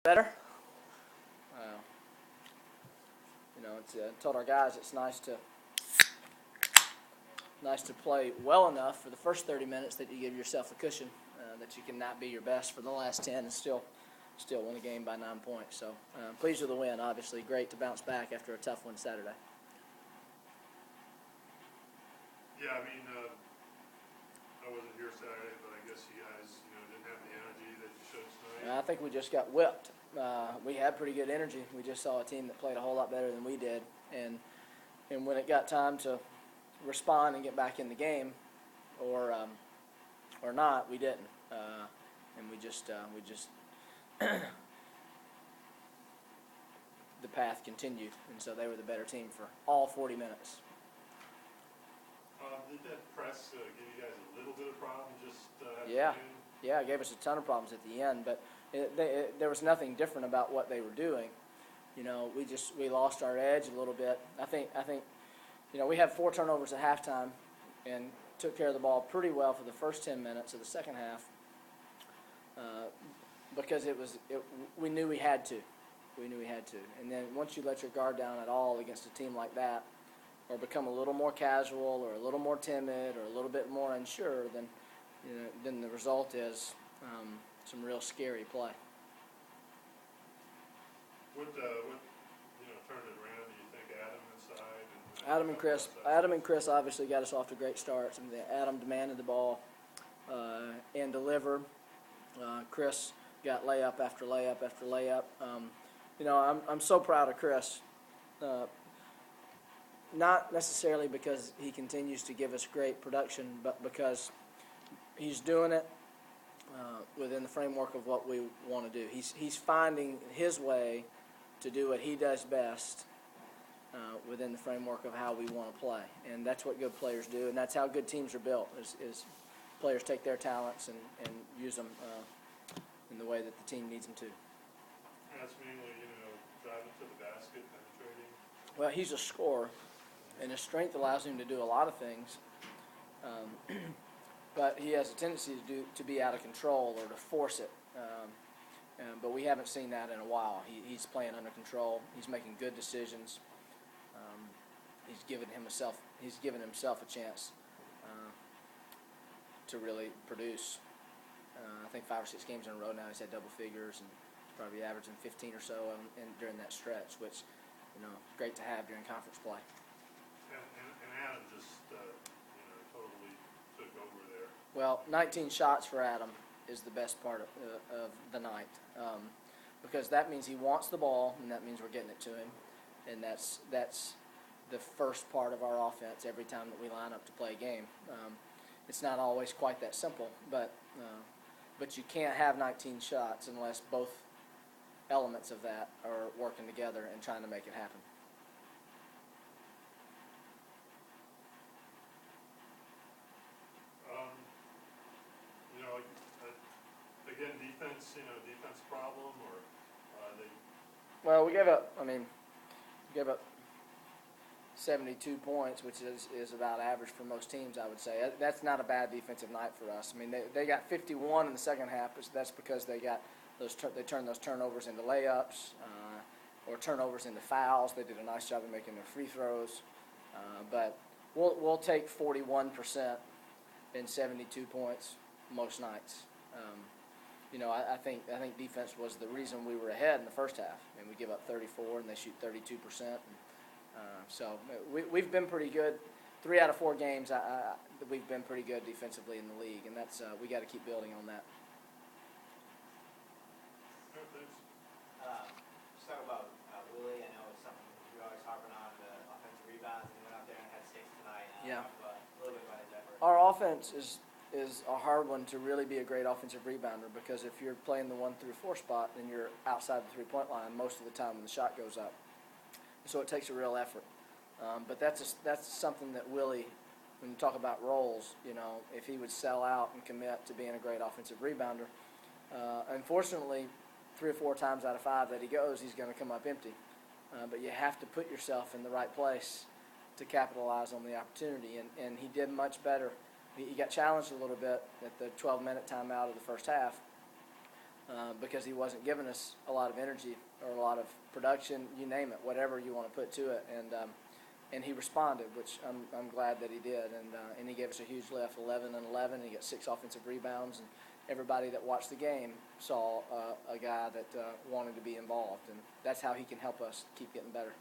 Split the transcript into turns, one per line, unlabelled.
Better? It's told our guys it's nice to play well enough for the first 30 minutes that you give yourself a cushion, that you can not be your best for the last 10 and still win a game by 9 points. So pleased with the win. Obviously, great to bounce back after a tough one Saturday.
Yeah, I mean, I wasn't here Saturday, but I guess you guys, didn't have the energy that you showed tonight.
I think we just got whipped. We had pretty good energy. We just saw a team that played a whole lot better than we did, and when it got time to respond and get back in the game, or not, we didn't, and we just the path continued, and so they were the better team for all 40 minutes.
Did that press give you guys a little bit of problem just at the
Yeah.
end?
Yeah, it gave us a ton of problems at the end, but there was nothing different about what they were doing. We lost our edge a little bit. I think we had 4 turnovers at halftime and took care of the ball pretty well for the first 10 minutes of the second half, because we knew we had to. And then once you let your guard down at all against a team like that, or become a little more casual or a little more timid or a little bit more unsure, then the result is some real scary play.
What turned it around? Do you think Adam inside?
Adam and Chris obviously got us off to great starts. Adam demanded the ball and delivered. Chris got layup after layup after layup. I'm so proud of Chris. Not necessarily because he continues to give us great production, but because he's doing it within the framework of what we want to do. He's finding his way to do what he does best within the framework of how we want to play, and that's what good players do, and that's how good teams are built. Is players take their talents and use them in the way that the team needs them to.
That's mainly driving to the basket, penetrating.
Well, he's a scorer, and his strength allows him to do a lot of things. But he has a tendency to be out of control or to force it. But we haven't seen that in a while. He's playing under control. He's making good decisions. He's given himself a chance to really produce. I think 5 or 6 games in a row now he's had double figures, and probably averaging 15 or so during that stretch, which great to have during conference play.
And Adam just totally took over there.
Well, 19 shots for Adam is the best part of the night, because that means he wants the ball, and that means we're getting it to him, and that's the first part of our offense every time that we line up to play a game. It's not always quite that simple, but you can't have 19 shots unless both elements of that are working together and trying to make it happen.
Again, defense problem, or they?
Well, we gave up 72 points, which is about average for most teams, I would say. That's not a bad defensive night for us. They got 51 in the second half, but that's because they turned those turnovers into layups, or turnovers into fouls. They did a nice job of making their free throws. But we'll take 41% in 72 points most nights. I think defense was the reason we were ahead in the first half, and we give up 34, and they shoot 32%. So we've been pretty good. 3 out of 4 games, we've been pretty good defensively in the league, and that's we got to keep building on that.
Just talk about Willie. I know it's something you're always harping on, the offensive rebounds, and he went out there and had 6 tonight.
Yeah.
A little bit about his effort.
Our offense is a hard one to really be a great offensive rebounder, because if you're playing the 1 through 4 spot, then you're outside the 3-point line most of the time when the shot goes up. So it takes a real effort. But that's something that Willie, when you talk about roles, if he would sell out and commit to being a great offensive rebounder, unfortunately, 3 or 4 times out of 5 that he goes, he's going to come up empty. But you have to put yourself in the right place to capitalize on the opportunity, and he did much better. He got challenged a little bit at the 12-minute timeout of the first half, because he wasn't giving us a lot of energy or a lot of production, you name it, whatever you want to put to it. And he responded, which I'm glad that he did. And he gave us a huge lift, 11 and 11. He got 6 offensive rebounds. And everybody that watched the game saw a guy that wanted to be involved. And that's how he can help us keep getting better.